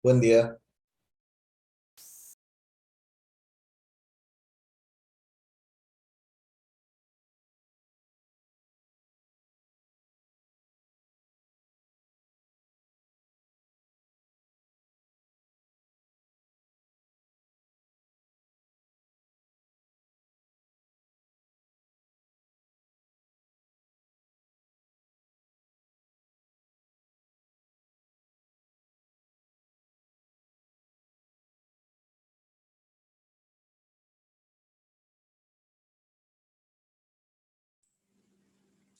Buen día.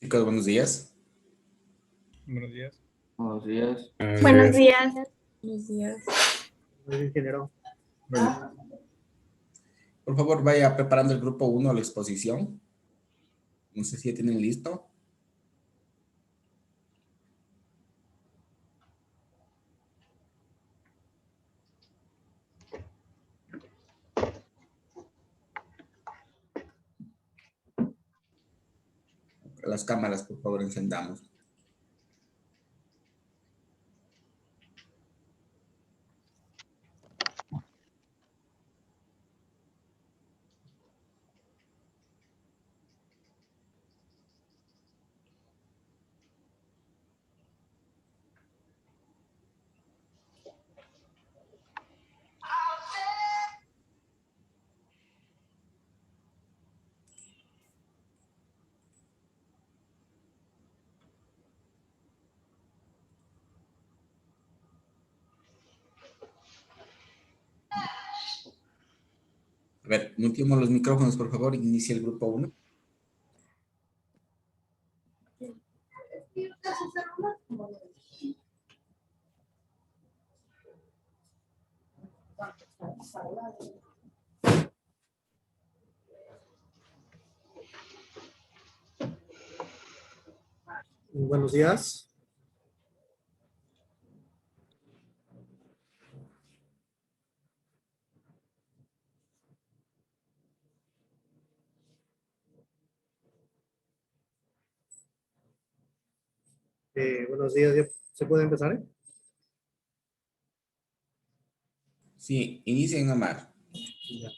Chicos, buenos días. Buenos días. Buenos días. Buenos días. Buenos días. Ingeniero. Por favor, vaya preparando el grupo 1 a la exposición. No sé si ya tienen listo. Las cámaras, por favor, encendamos. A ver, muteemos los micrófonos, por favor. Inicia el grupo 1. Buenos días. Buenos días. ¿Ya se puede empezar? Sí, inicien, Omar. Ya.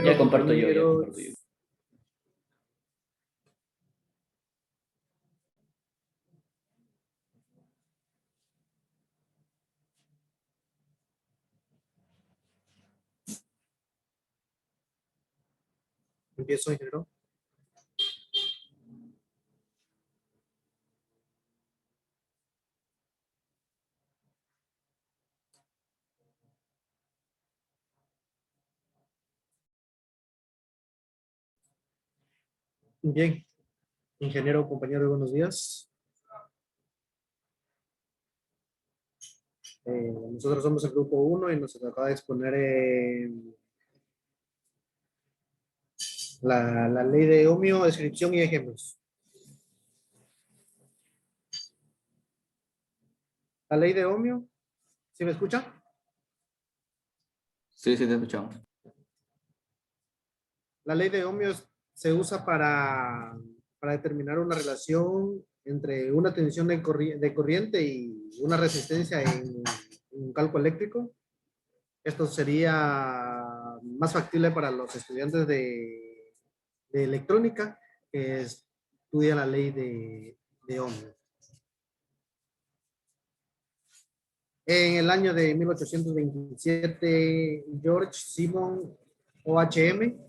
Ya comparto yo, ya compañeros. comparto yo. Empiezo, ingeniero. Bien. Ingeniero, compañero, buenos días. Nosotros somos el grupo 1 y nos acaba de exponer la ley de ohmio, descripción y ejemplos. La ley de ohmio, ¿sí me escucha? Sí, te escuchamos. La ley de ohmio se usa para determinar una relación entre una tensión de corriente y una resistencia en un cálculo eléctrico. Esto sería más factible para los estudiantes de electrónica que estudian la ley de ohmio. En el año de 1827, George Simon OHM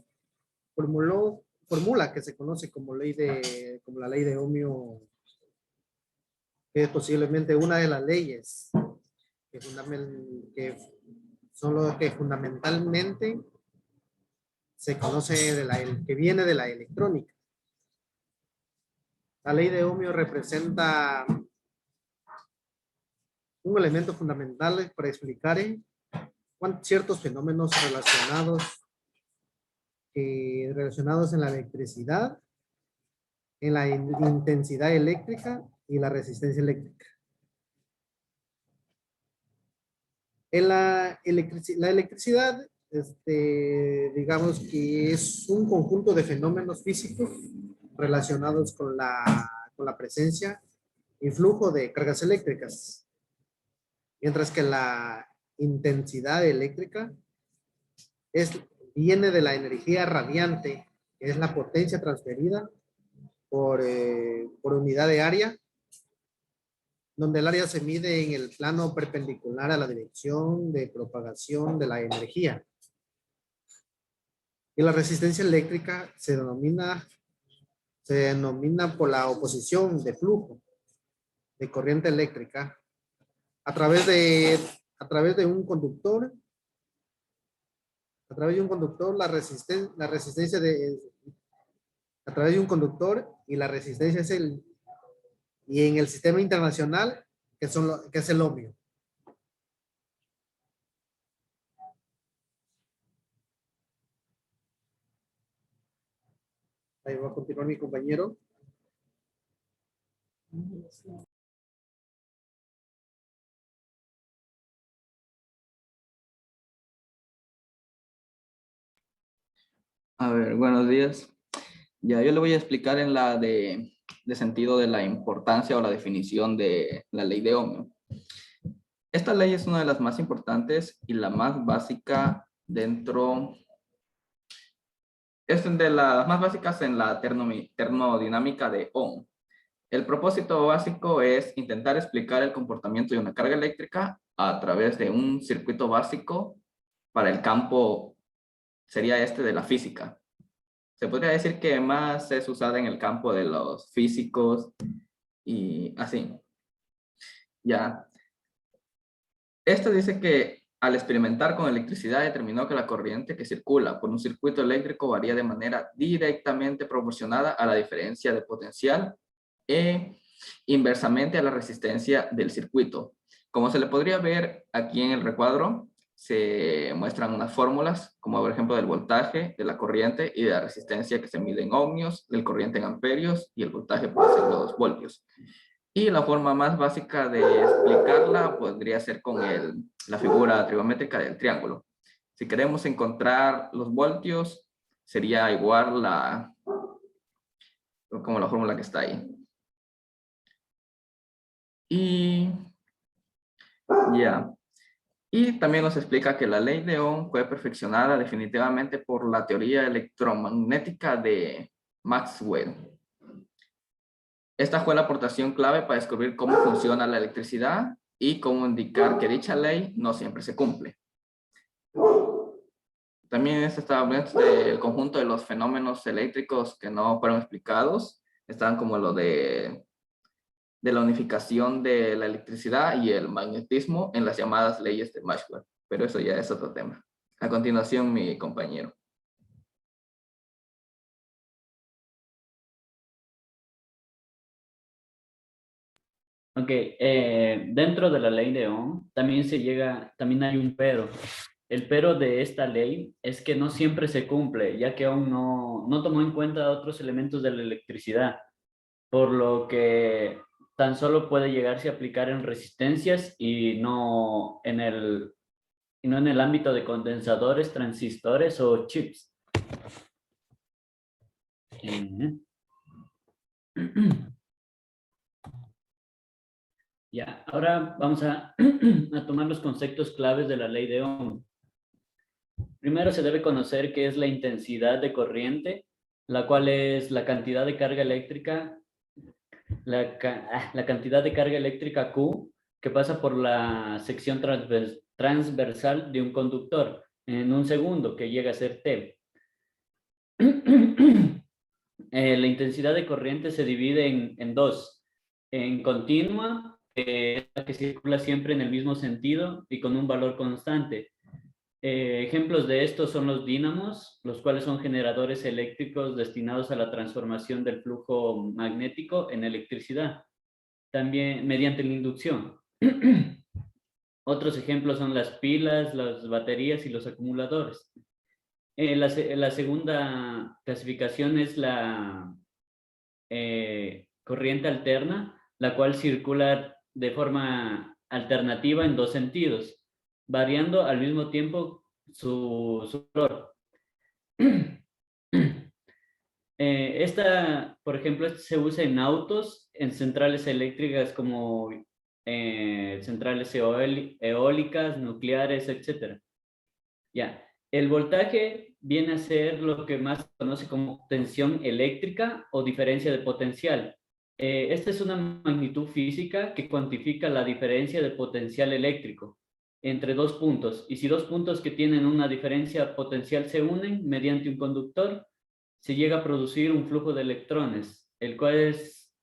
formula que se conoce como la ley de ohmio, que es posiblemente una de las leyes que son los que fundamentalmente se conoce que viene de la electrónica. La ley de ohmio representa un elemento fundamental para explicar ciertos fenómenos relacionados en la electricidad, en la intensidad eléctrica y la resistencia eléctrica. En la electricidad, digamos que es un conjunto de fenómenos físicos relacionados con la presencia influjo de cargas eléctricas, mientras que la intensidad eléctrica viene de la energía radiante, que es la potencia transferida por unidad de área, donde el área se mide en el plano perpendicular a la dirección de propagación de la energía. Y la resistencia eléctrica se denomina por la oposición de flujo de corriente eléctrica a través de un conductor. A través de un conductor, a través de un conductor, y la resistencia es y en el sistema internacional, que es el ohmio. Ahí va a continuar mi compañero. A ver, buenos días. Ya, yo le voy a explicar en la de sentido de la importancia o la definición de la ley de Ohm. Esta ley es una de las más importantes y la más básica es de las más básicas en la termodinámica de Ohm. El propósito básico es intentar explicar el comportamiento de una carga eléctrica a través de un circuito básico para el campo, sería este de la física. Se podría decir que más es usada en el campo de los físicos y así. Ya. Esto dice que al experimentar con electricidad determinó que la corriente que circula por un circuito eléctrico varía de manera directamente proporcionada a la diferencia de potencial e inversamente a la resistencia del circuito. Como se le podría ver aquí en el recuadro, se muestran unas fórmulas, como por ejemplo del voltaje, de la corriente y de la resistencia que se mide en ohmios, del corriente en amperios y el voltaje puede ser los voltios. Y la forma más básica de explicarla podría ser con la figura trigonométrica del triángulo. Si queremos encontrar los voltios, sería igual como la fórmula que está ahí. Y ya. Y también nos explica que la ley de Ohm fue perfeccionada definitivamente por la teoría electromagnética de Maxwell. Esta fue la aportación clave para descubrir cómo funciona la electricidad y cómo indicar que dicha ley no siempre se cumple. También está hablando del conjunto de los fenómenos eléctricos que no fueron explicados. Están como lo de la unificación de la electricidad y el magnetismo en las llamadas leyes de Maxwell. Pero eso ya es otro tema. A continuación, mi compañero. Ok, dentro de la ley de Ohm también hay un pero. El pero de esta ley es que no siempre se cumple, ya que Ohm no tomó en cuenta otros elementos de la electricidad, por lo que tan solo puede llegarse a aplicar en resistencias y no en el ámbito de condensadores, transistores o chips. Ya, ahora vamos a tomar los conceptos claves de la ley de Ohm. Primero se debe conocer qué es la intensidad de corriente, la cual es la cantidad de carga eléctrica, la cantidad de carga eléctrica Q que pasa por la sección transversal de un conductor en un segundo, que llega a ser T. La intensidad de corriente se divide en dos: en continua, que circula siempre en el mismo sentido y con un valor constante. Ejemplos de estos son los dínamos, los cuales son generadores eléctricos destinados a la transformación del flujo magnético en electricidad, también mediante la inducción. Otros ejemplos son las pilas, las baterías y los acumuladores. La segunda clasificación es la corriente alterna, la cual circula de forma alternativa en dos sentidos, variando al mismo tiempo su valor. Esta, por ejemplo, se usa en autos, en centrales eléctricas como centrales eólicas, nucleares, etcétera. Ya, el voltaje viene a ser lo que más se conoce como tensión eléctrica o diferencia de potencial. Esta es una magnitud física que cuantifica la diferencia de potencial eléctrico entre dos puntos. Y si dos puntos que tienen una diferencia potencial se unen mediante un conductor, se llega a producir un flujo de electrones, el cual es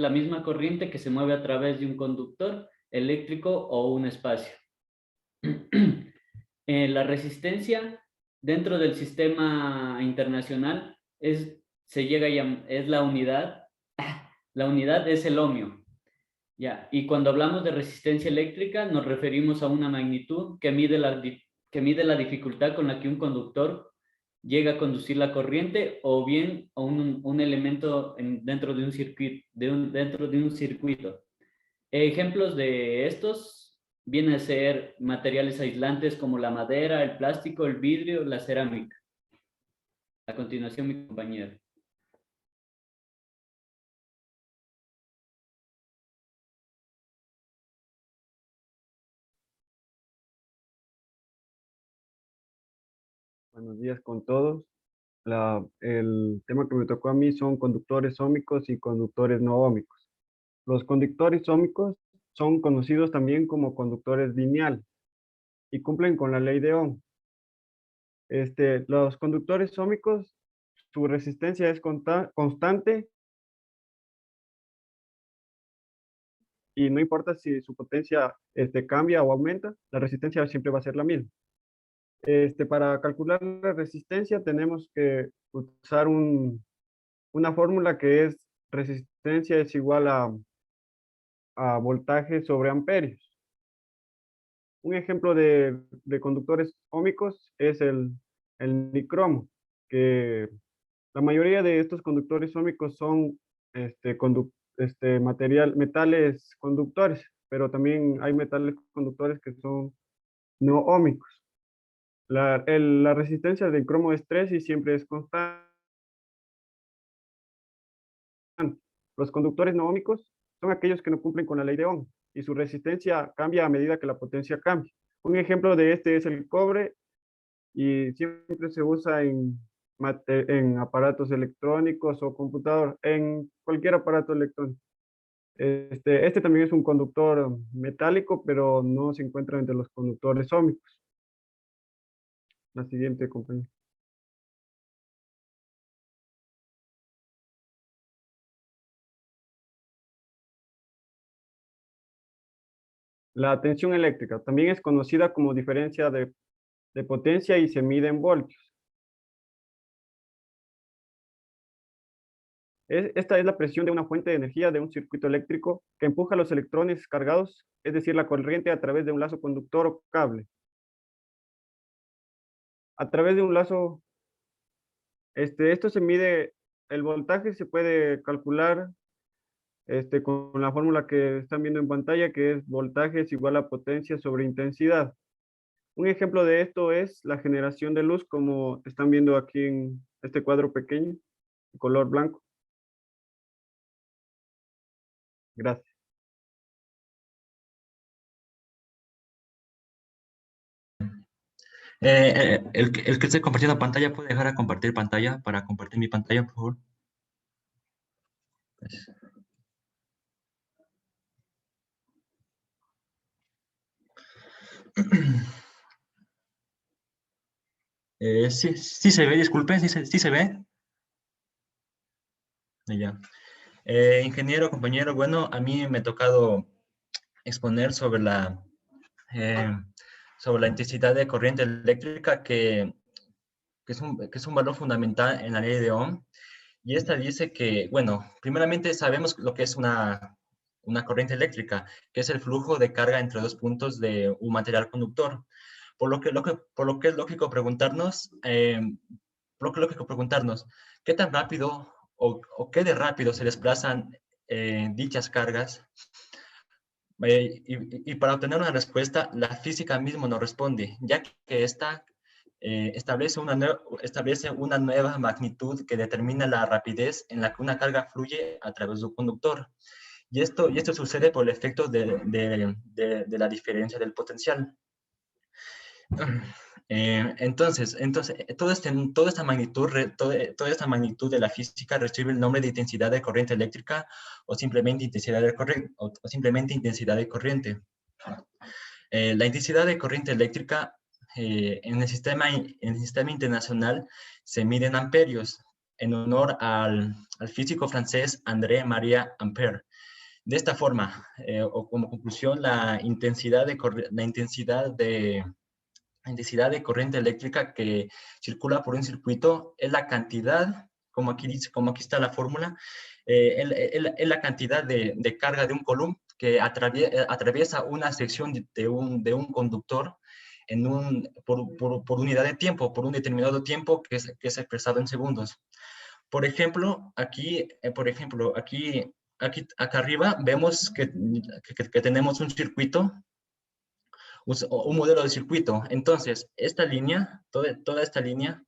la misma corriente que se mueve a través de un conductor eléctrico o un espacio. La resistencia dentro del sistema internacional es la unidad. La unidad es el ohmio. Ya. Y cuando hablamos de resistencia eléctrica, nos referimos a una magnitud que mide la dificultad con la que un conductor llega a conducir la corriente o bien a un elemento dentro de un circuito. Dentro de un circuito. Ejemplos de estos vienen a ser materiales aislantes como la madera, el plástico, el vidrio, la cerámica. A continuación, mi compañero. Buenos días con todos. El tema que me tocó a mí son conductores óhmicos y conductores no óhmicos. Los conductores óhmicos son conocidos también como conductores lineales y cumplen con la ley de Ohm. Los conductores óhmicos, su resistencia es constante y no importa si su potencia cambia o aumenta, la resistencia siempre va a ser la misma. Para calcular la resistencia tenemos que usar una fórmula que es resistencia es igual a voltaje sobre amperios. Un ejemplo de conductores óhmicos es el nicromo, que la mayoría de estos conductores óhmicos son metales conductores, pero también hay metales conductores que son no óhmicos. La resistencia del cromo es 3 y siempre es constante. Los conductores no óhmicos son aquellos que no cumplen con la ley de Ohm y su resistencia cambia a medida que la potencia cambia. Un ejemplo de este es el cobre y siempre se usa en aparatos electrónicos o computador, en cualquier aparato electrónico. Este también es un conductor metálico, pero no se encuentra entre los conductores óhmicos. La siguiente, compañero. La tensión eléctrica también es conocida como diferencia de potencia y se mide en voltios. Esta es la presión de una fuente de energía de un circuito eléctrico que empuja los electrones cargados, es decir, la corriente a través de un lazo conductor o cable. A través de un lazo, esto se mide, el voltaje se puede calcular con la fórmula que están viendo en pantalla, que es voltaje es igual a potencia sobre intensidad. Un ejemplo de esto es la generación de luz, como están viendo aquí en este cuadro pequeño, de color blanco. Gracias. El que esté compartiendo pantalla, ¿puede dejar a compartir pantalla para compartir mi pantalla, por favor? Gracias. Sí se ve, disculpen, sí se ve. Ya. Ingeniero, compañero, bueno, a mí me ha tocado exponer sobre la intensidad de corriente eléctrica que es un valor fundamental en la ley de Ohm. Y esta dice que, bueno, primeramente sabemos lo que es una corriente eléctrica, que es el flujo de carga entre dos puntos de un material conductor. Por lo que es lógico preguntarnos, ¿qué tan rápido o qué de rápido se desplazan dichas cargas? Y para obtener una respuesta, la física misma nos responde, ya que esta establece una nueva magnitud que determina la rapidez en la que una carga fluye a través de un conductor. Y esto sucede por el efecto de la diferencia del potencial. Entonces toda esta magnitud de la física recibe el nombre de intensidad de corriente eléctrica o simplemente intensidad de corriente. La intensidad de corriente eléctrica en el sistema internacional se mide en amperios, en honor al físico francés André Marie Ampère. De esta forma, o como conclusión, la intensidad de corriente eléctrica que circula por un circuito es la cantidad, como aquí está la fórmula, es la cantidad de carga de un coulomb que atraviesa una sección de un conductor por unidad de tiempo, por un determinado tiempo que es expresado en segundos. Por ejemplo, acá arriba vemos que tenemos un circuito, un modelo de circuito. Entonces, esta línea, toda esta línea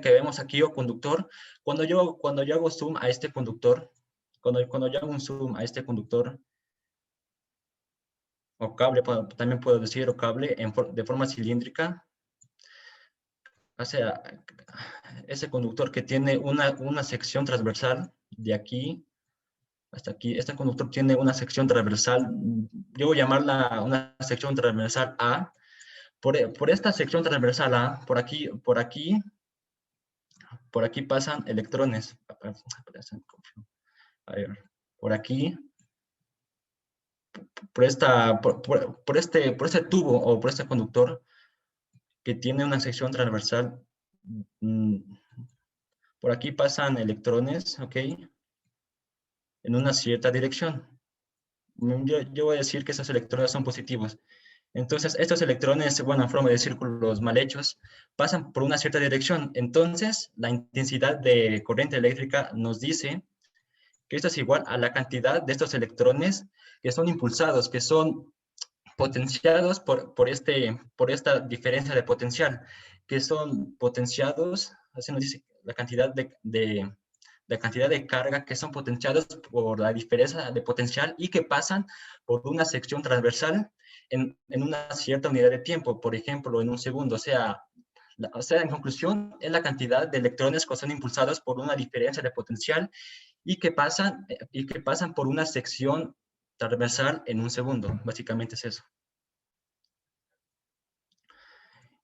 que vemos aquí, o conductor, cuando yo hago zoom a este conductor, cuando yo hago un zoom a este conductor, o cable, también puedo decir, o cable de forma cilíndrica, o sea, ese conductor que tiene una sección transversal de aquí hasta aquí. Este conductor tiene una sección transversal, yo voy a llamarla una sección transversal A. Por esta sección transversal A, por aquí pasan electrones. A ver, por aquí, por este tubo o por este conductor que tiene una sección transversal, por aquí pasan electrones, ¿ok? En una cierta dirección. Yo voy a decir que esos electrones son positivos. Entonces, estos electrones, bueno, en forma de círculos mal hechos, pasan por una cierta dirección. Entonces, la intensidad de corriente eléctrica nos dice que esto es igual a la cantidad de estos electrones que son impulsados, que son potenciados por esta diferencia de potencial, que son potenciados, así nos dice la cantidad de carga que son potenciados por la diferencia de potencial y que pasan por una sección transversal en una cierta unidad de tiempo, por ejemplo, en un segundo. O sea, en conclusión, es la cantidad de electrones que son impulsados por una diferencia de potencial y que pasan por una sección transversal en un segundo. Básicamente es eso.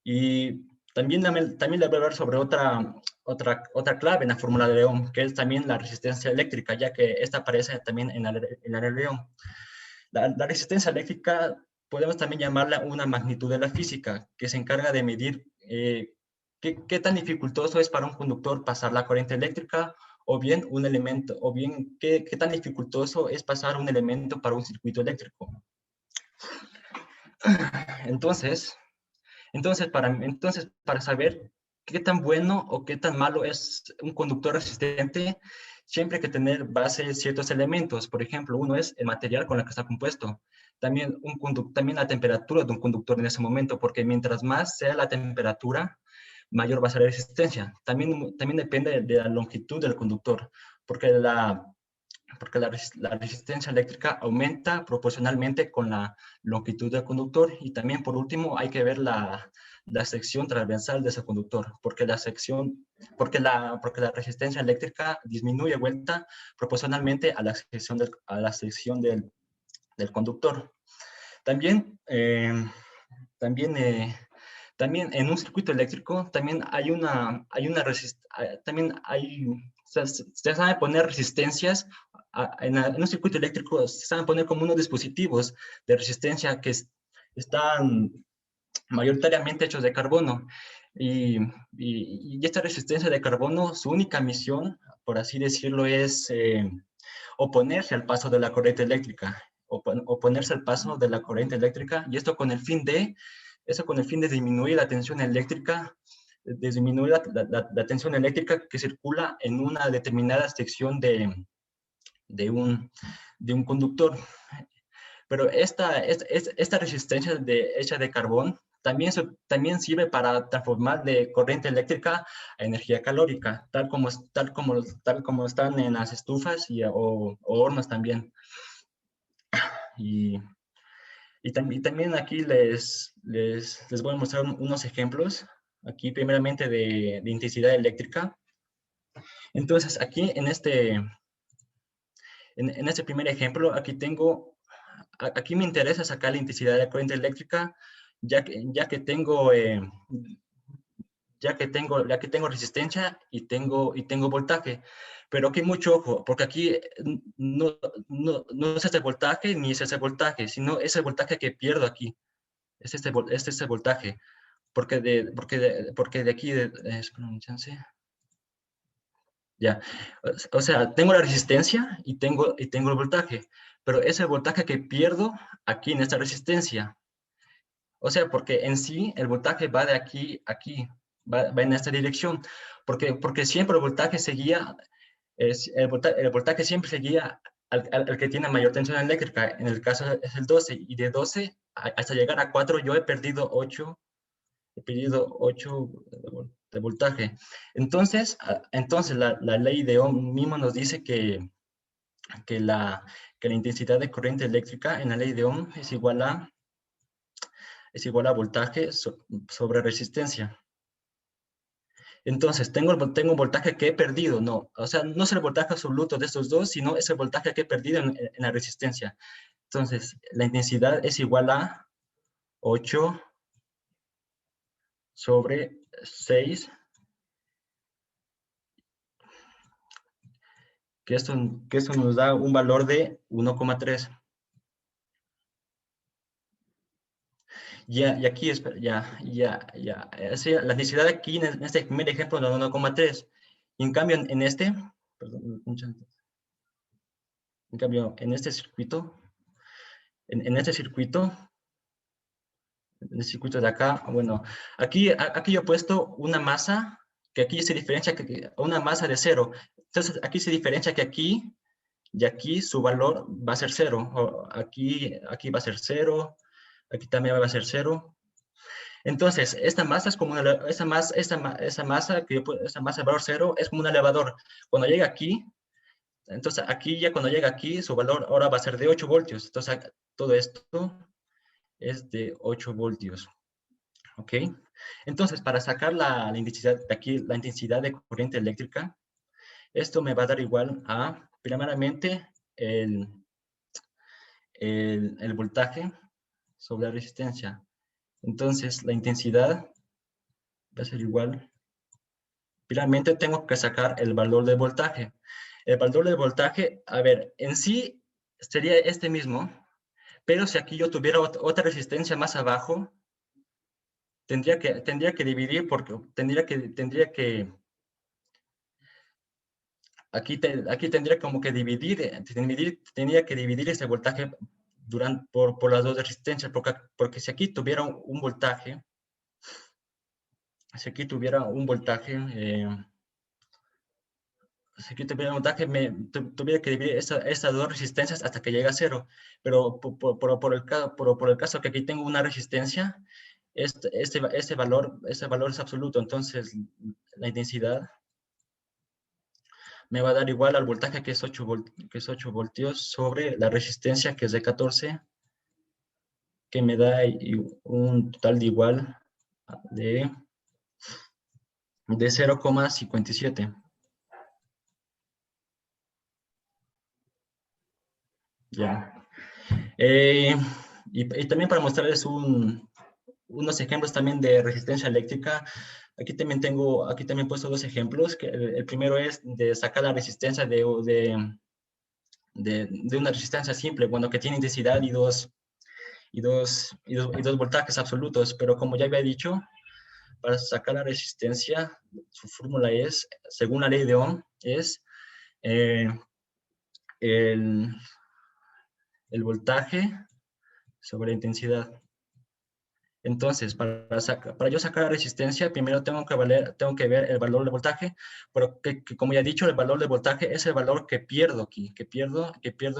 Y también le voy a hablar sobre otra clave en la fórmula de Ohm, que es también la resistencia eléctrica, ya que esta aparece también en la ley de Ohm. La resistencia eléctrica podemos también llamarla una magnitud de la física, que se encarga de medir qué tan dificultoso es para un conductor pasar la corriente eléctrica, o bien qué tan dificultoso es pasar un elemento para un circuito eléctrico. Entonces, para saber qué tan bueno o qué tan malo es un conductor resistente, siempre hay que tener base ciertos elementos. Por ejemplo, uno es el material con el que está compuesto. También la temperatura de un conductor en ese momento, porque mientras más sea la temperatura, mayor va a ser la resistencia. También depende de la longitud del conductor, porque la resistencia eléctrica aumenta proporcionalmente con la longitud del conductor. Y también, por último, hay que ver la sección transversal de ese conductor, porque la resistencia eléctrica disminuye vuelta proporcionalmente a la sección del conductor. También en un circuito eléctrico se sabe poner resistencias. En un circuito eléctrico se saben poner como unos dispositivos de resistencia que están mayoritariamente hechos de carbono. Y esta resistencia de carbono, su única misión, por así decirlo, es oponerse al paso de la corriente eléctrica. Oponerse al paso de la corriente eléctrica, y esto con el fin de disminuir la tensión eléctrica, la tensión eléctrica que circula en una determinada sección de un conductor. Pero esta resistencia hecha de carbón también sirve para transformar de corriente eléctrica a energía calórica, tal como están en las estufas o hornos también. Y también aquí les voy a mostrar unos ejemplos, aquí primeramente de intensidad eléctrica. Entonces, aquí en este primer ejemplo, aquí me interesa sacar la intensidad de la corriente eléctrica, ya que tengo resistencia y tengo voltaje. Pero aquí mucho ojo, porque aquí no es este voltaje ni es ese voltaje, sino es el voltaje que pierdo aquí. Es este voltaje. Porque de aquí, espera un chance. Ya. O sea, tengo la resistencia y tengo el voltaje, pero es el voltaje que pierdo aquí en esta resistencia. O sea, porque en sí el voltaje va de aquí a aquí, va en esta dirección, porque siempre el voltaje seguía, el voltaje siempre seguía al que tiene mayor tensión eléctrica. En el caso es el 12, y de 12 hasta llegar a 4 yo he perdido 8 de voltaje. Entonces la ley de Ohm mismo nos dice que la intensidad de corriente eléctrica en la ley de Ohm es igual a voltaje sobre resistencia. Entonces, tengo un voltaje que he perdido, no, o sea, no es el voltaje absoluto de estos dos, sino es el voltaje que he perdido en la resistencia. Entonces, la intensidad es igual a 8 sobre 6, que esto nos da un valor de 1,3. Y aquí, la intensidad aquí en este primer ejemplo de 1,3. Y en cambio, en este circuito, en este circuito de acá, bueno, aquí yo he puesto una masa que aquí se diferencia a una masa de 0. Entonces, aquí se diferencia que aquí y aquí su valor va a ser 0. O aquí va a ser 0. Aquí también va a ser 0. Entonces, esta masa es como esa masa de valor 0 es como un elevador. Cuando llega aquí, entonces aquí ya cuando llega aquí, su valor ahora va a ser de 8 voltios. Entonces, todo esto es de 8 voltios. ¿Ok? Entonces, para sacar la intensidad de aquí, la intensidad de corriente eléctrica, esto me va a dar igual a, primeramente, el voltaje sobre la resistencia. Entonces, la intensidad va a ser igual. Finalmente, tengo que sacar el valor de voltaje. El valor de voltaje, a ver, en sí sería este mismo, pero si aquí yo tuviera otra resistencia más abajo, tendría que dividir, porque aquí tendría como que tendría que dividir ese voltaje por las dos resistencias, porque si aquí tuviera un voltaje, tuviera que dividir estas dos resistencias hasta que llegue a 0. Pero por el caso que aquí tengo una resistencia, este valor es absoluto. Entonces, la intensidad me va a dar igual al voltaje, que es 8 voltios, sobre la resistencia, que es de 14, que me da un total de igual de 0,57. Ya. Y también para mostrarles unos ejemplos también de resistencia eléctrica. Aquí también he puesto dos ejemplos. Que el primero es de sacar la resistencia de una resistencia simple, bueno, que tiene intensidad y dos voltajes absolutos. Pero como ya había dicho, para sacar la resistencia, su fórmula es, según la ley de Ohm, es el voltaje sobre intensidad. Entonces, para yo sacar la resistencia, primero tengo que ver el valor de voltaje, pero que como ya he dicho, el valor de voltaje es el valor que pierdo aquí, que pierdo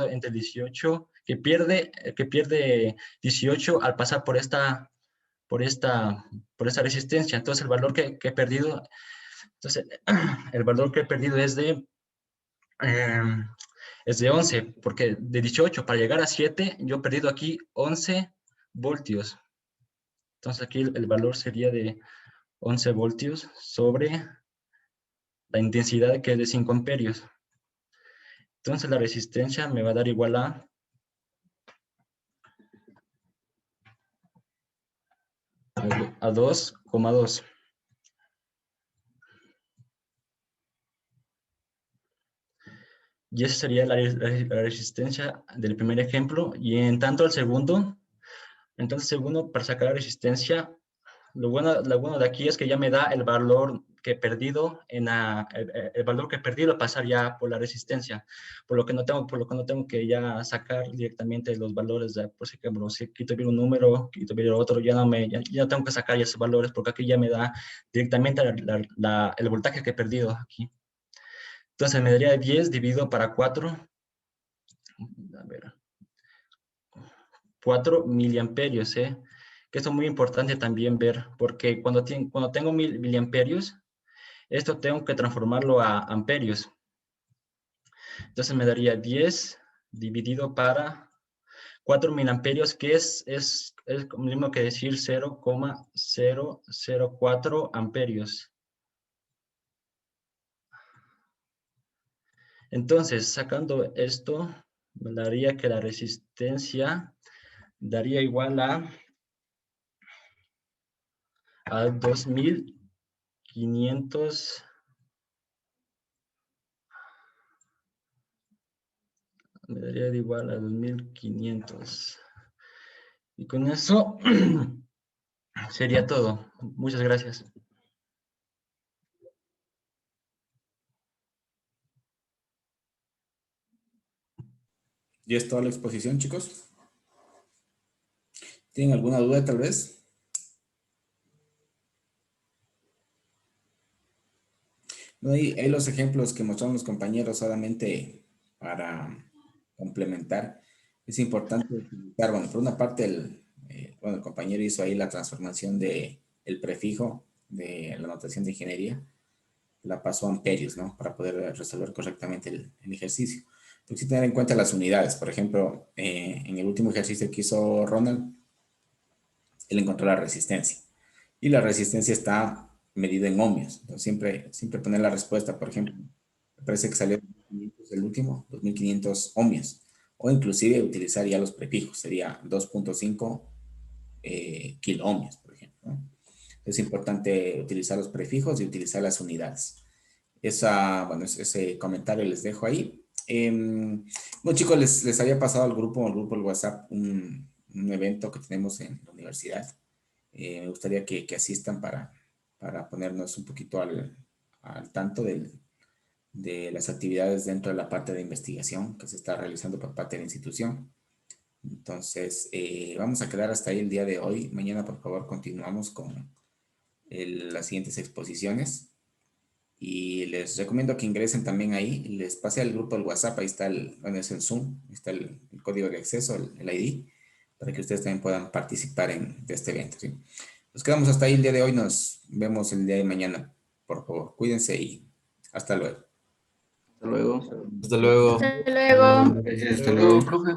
entre 18, que pierde 18 al pasar por esta por esta resistencia. Entonces el valor que he perdido, el valor que he perdido es de 11, porque de 18 para llegar a 7, yo he perdido aquí 11 voltios. Entonces aquí el valor sería de 11 voltios sobre la intensidad, que es de 5 amperios. Entonces la resistencia me va a dar igual a 2,2. Y esa sería la resistencia del primer ejemplo. Y en tanto el segundo, para sacar la resistencia, lo bueno de aquí es que ya me da el valor que he perdido, el valor que he perdido pasar ya por la resistencia, por lo que no tengo que ya sacar directamente los valores. Por ejemplo, si quito bien un número, quito bien otro, ya no tengo que sacar ya esos valores, porque aquí ya me da directamente el voltaje que he perdido aquí. Entonces me daría 10 dividido para 4, a ver, 4 miliamperios, que esto es muy importante también ver, porque cuando tengo miliamperios, esto tengo que transformarlo a amperios. Entonces me daría 10 dividido para 4 miliamperios, que es lo mismo que decir 0,004 amperios. Entonces, sacando esto, me daría que la resistencia daría igual a 2500. Me daría de igual a 2500. Y con eso sería todo. Muchas gracias. ¿Y es toda la exposición, chicos? ¿Tienen alguna duda tal vez? No, hay los ejemplos que mostraron los compañeros solamente para complementar. Es importante utilizar, bueno, por una parte, el compañero hizo ahí la transformación del prefijo de la notación de ingeniería, la pasó a amperios, ¿no? Para poder resolver correctamente el ejercicio. Pero sí tener en cuenta las unidades. Por ejemplo, en el último ejercicio que hizo Ronald, él encontró la resistencia. Y la resistencia está medida en ohmios. Entonces, siempre poner la respuesta, por ejemplo, me parece que salió 2500 el último, 2500 ohmios. O inclusive utilizar ya los prefijos, sería 2.5 kilo ohmios, por ejemplo, ¿no? Es importante utilizar los prefijos y utilizar las unidades. Ese comentario les dejo ahí. Bueno, chicos, les había pasado al grupo del WhatsApp un evento que tenemos en la universidad. Me gustaría que asistan para ponernos un poquito al tanto de las actividades dentro de la parte de investigación que se está realizando por parte de la institución. Entonces, vamos a quedar hasta ahí el día de hoy. Mañana, por favor, continuamos con las siguientes exposiciones. Y les recomiendo que ingresen también ahí. Les pasé al grupo del WhatsApp. Ahí está es el Zoom. Está el código de acceso, el ID, para que ustedes también puedan participar de este evento, ¿sí? Nos quedamos hasta ahí el día de hoy. Nos vemos el día de mañana. Por favor, cuídense y hasta luego. Hasta luego. Hasta luego. Hasta luego. Hasta luego, profe.